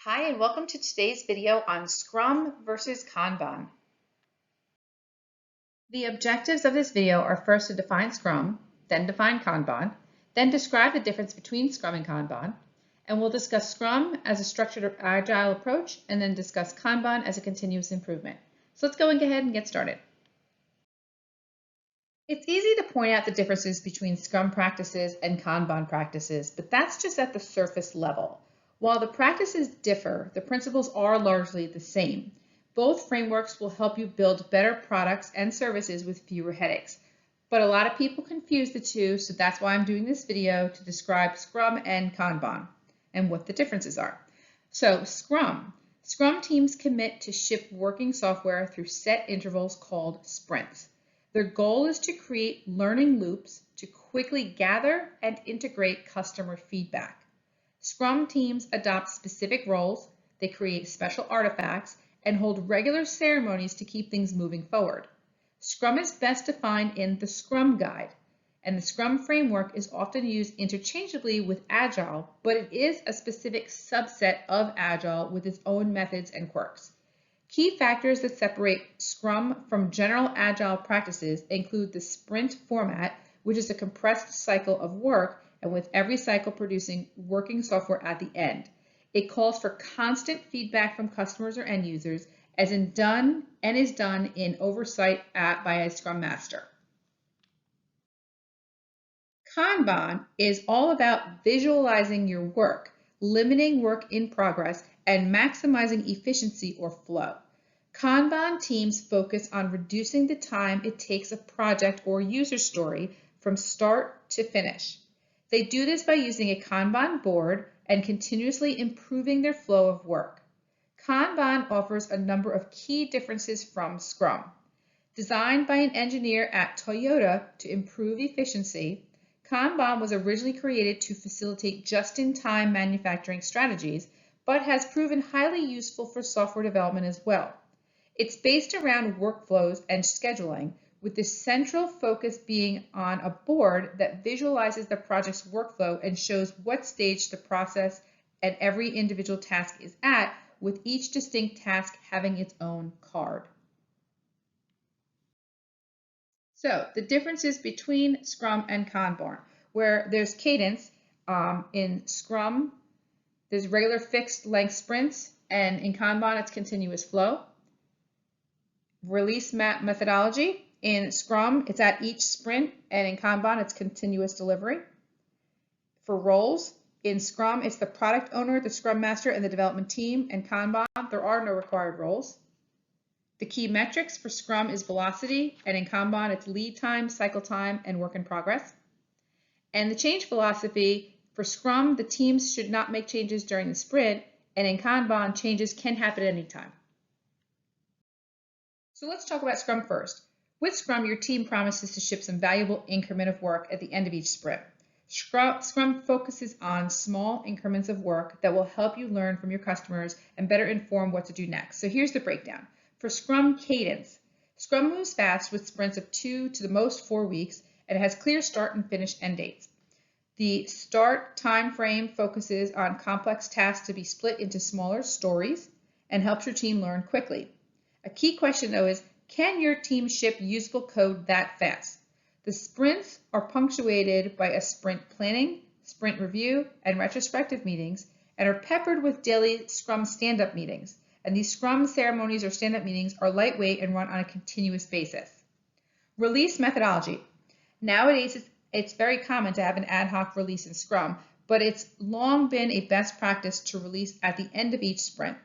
Hi, and welcome to today's video on Scrum versus Kanban. The objectives of this video are first to define Scrum, then define Kanban, then describe the difference between Scrum and Kanban, and we'll discuss Scrum as a structured or agile approach, and then discuss Kanban as a continuous improvement. So let's go ahead and get started. It's easy to point out the differences between Scrum practices and Kanban practices, but that's just at the surface level. While the practices differ, the principles are largely the same. Both frameworks will help you build better products and services with fewer headaches. But a lot of people confuse the two, so that's why I'm doing this video to describe Scrum and Kanban and what the differences are. So Scrum teams commit to ship working software through set intervals called sprints. Their goal is to create learning loops to quickly gather and integrate customer feedback. Scrum teams adopt specific roles, they create special artifacts, and hold regular ceremonies to keep things moving forward. Scrum is best defined in the Scrum Guide, and the Scrum framework is often used interchangeably with Agile, but it is a specific subset of Agile with its own methods and quirks. Key factors that separate Scrum from general Agile practices include the sprint format, which is a compressed cycle of work, and with every cycle producing working software at the end. It calls for constant feedback from customers or end users, as in done and is done in oversight by a Scrum Master. Kanban is all about visualizing your work, limiting work in progress, and maximizing efficiency or flow. Kanban teams focus on reducing the time it takes a project or user story from start to finish. They do this by using a Kanban board and continuously improving their flow of work. Kanban offers a number of key differences from Scrum. Designed by an engineer at Toyota to improve efficiency, Kanban was originally created to facilitate just-in-time manufacturing strategies, but has proven highly useful for software development as well. It's based around workflows and scheduling, with the central focus being on a board that visualizes the project's workflow and shows what stage the process and every individual task is at, with each distinct task having its own card. So the differences between Scrum and Kanban, where there's cadence, in Scrum, there's regular fixed length sprints, and in Kanban, it's continuous flow. Release methodology. In Scrum, it's at each sprint, and in Kanban, it's continuous delivery. For roles, in Scrum, it's the product owner, the Scrum Master, and the development team. In Kanban, there are no required roles. The key metrics for Scrum is velocity, and in Kanban, it's lead time, cycle time, and work in progress. And the change philosophy, for Scrum, the teams should not make changes during the sprint, and in Kanban, changes can happen at any time. So let's talk about Scrum first. With Scrum, your team promises to ship some valuable increment of work at the end of each sprint. Scrum focuses on small increments of work that will help you learn from your customers and better inform what to do next. So here's the breakdown. For Scrum cadence, Scrum moves fast with sprints of 2 to the most 4 weeks, and it has clear start and finish end dates. The start time frame focuses on complex tasks to be split into smaller stories and helps your team learn quickly. A key question, though, is can your team ship usable code that fast? The sprints are punctuated by a sprint planning, sprint review, and retrospective meetings, and are peppered with daily Scrum stand-up meetings. And these Scrum ceremonies or stand-up meetings are lightweight and run on a continuous basis. Release methodology. Nowadays, it's very common to have an ad hoc release in Scrum, but it's long been a best practice to release at the end of each sprint.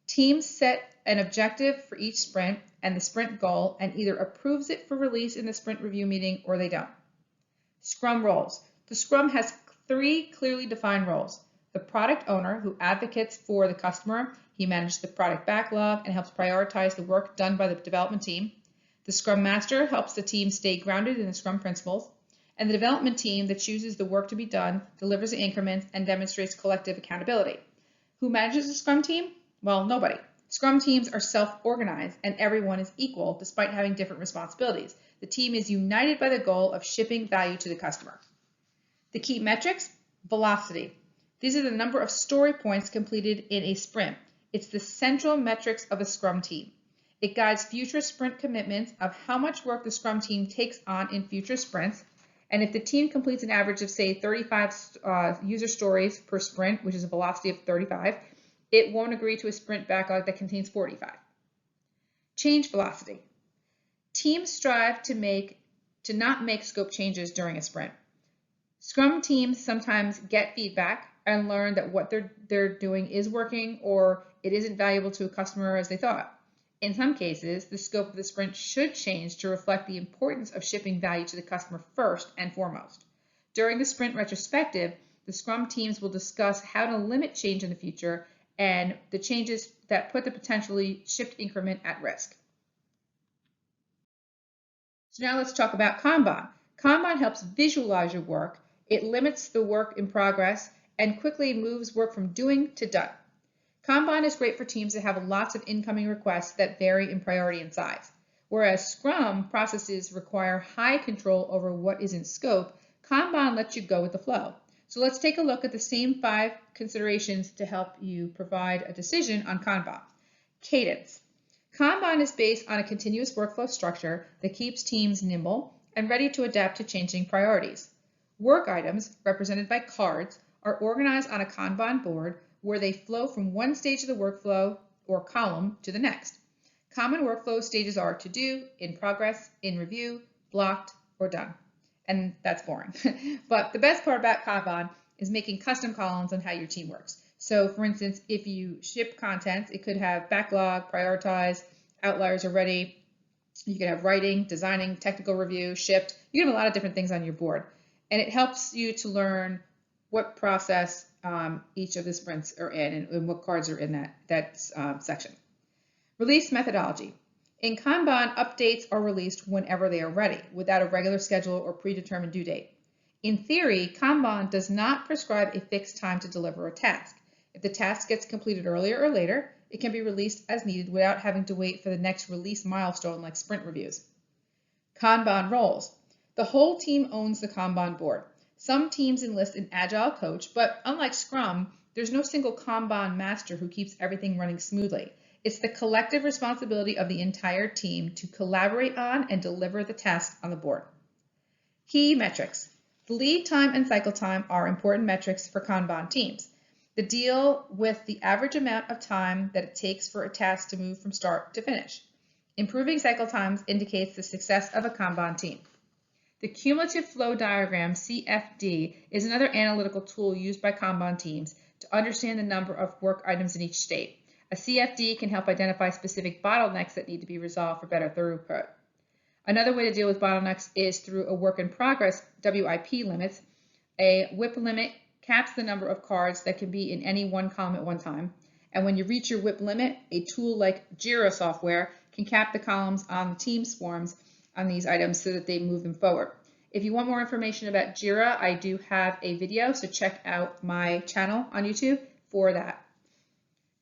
Teams set an objective for each sprint and the sprint goal and either approves it for release in the sprint review meeting or they don't. Scrum roles. The Scrum has 3 clearly defined roles. The product owner, who advocates for the customer, he manages the product backlog and helps prioritize the work done by the development team. The Scrum Master helps the team stay grounded in the Scrum principles. And the development team that chooses the work to be done, delivers the increments, and demonstrates collective accountability. Who manages the Scrum team? Well, nobody. Scrum teams are self-organized and everyone is equal despite having different responsibilities. The team is united by the goal of shipping value to the customer. The key metrics, velocity. These are the number of story points completed in a sprint. It's the central metrics of a Scrum team. It guides future sprint commitments of how much work the Scrum team takes on in future sprints. And if the team completes an average of, say, 35 user stories per sprint, which is a velocity of 35, it won't agree to a sprint backlog that contains 45. Change velocity. Teams strive to not make scope changes during a sprint. Scrum teams sometimes get feedback and learn that what they're doing is working or it isn't valuable to a customer as they thought. In some cases, the scope of the sprint should change to reflect the importance of shipping value to the customer first and foremost. During the sprint retrospective, the Scrum teams will discuss how to limit change in the future and the changes that put the potentially shipped increment at risk. So now let's talk about Kanban. Kanban helps visualize your work. It limits the work in progress and quickly moves work from doing to done. Kanban is great for teams that have lots of incoming requests that vary in priority and size. Whereas Scrum processes require high control over what is in scope, Kanban lets you go with the flow. So let's take a look at the same 5 considerations to help you provide a decision on Kanban. Cadence. Kanban is based on a continuous workflow structure that keeps teams nimble and ready to adapt to changing priorities. Work items, represented by cards, are organized on a Kanban board where they flow from one stage of the workflow or column to the next. Common workflow stages are to do, in progress, in review, blocked, or done. And that's boring. But the best part about Kanban is making custom columns on how your team works. So for instance, if you ship content, it could have backlog, prioritize, outliers are ready. You can have writing, designing, technical review, shipped. You can have a lot of different things on your board. And it helps you to learn what process each of the sprints are in and what cards are in that section. Release methodology. In Kanban, updates are released whenever they are ready, without a regular schedule or predetermined due date. In theory, Kanban does not prescribe a fixed time to deliver a task. If the task gets completed earlier or later, it can be released as needed without having to wait for the next release milestone like sprint reviews. Kanban roles. The whole team owns the Kanban board. Some teams enlist an agile coach, but unlike Scrum, there's no single Kanban master who keeps everything running smoothly. It's the collective responsibility of the entire team to collaborate on and deliver the task on the board. Key metrics. The lead time and cycle time are important metrics for Kanban teams. They deal with the average amount of time that it takes for a task to move from start to finish. Improving cycle times indicates the success of a Kanban team. The cumulative flow diagram, CFD, is another analytical tool used by Kanban teams to understand the number of work items in each state. A CFD can help identify specific bottlenecks that need to be resolved for better throughput. Another way to deal with bottlenecks is through a work in progress, WIP limits. A WIP limit caps the number of cards that can be in any one column at one time. And when you reach your WIP limit, a tool like Jira software can cap the columns on the team's forms on these items so that they move them forward. If you want more information about Jira, I do have a video, so check out my channel on YouTube for that.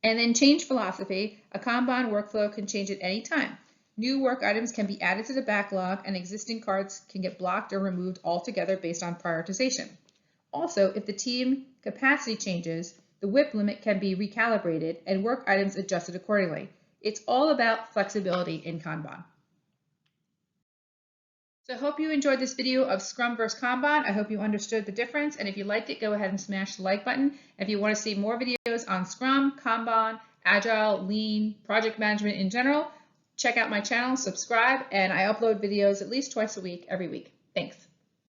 And then change philosophy. A Kanban workflow can change at any time. New work items can be added to the backlog and existing cards can get blocked or removed altogether based on prioritization. Also, if the team capacity changes, the WIP limit can be recalibrated and work items adjusted accordingly. It's all about flexibility in Kanban. So I hope you enjoyed this video of Scrum versus Kanban. I hope you understood the difference, and if you liked it, go ahead and smash the like button. If you want to see more videos on Scrum, Kanban, Agile, Lean, project management in general, check out my channel, subscribe, and I upload videos at least twice a week, every week. Thanks.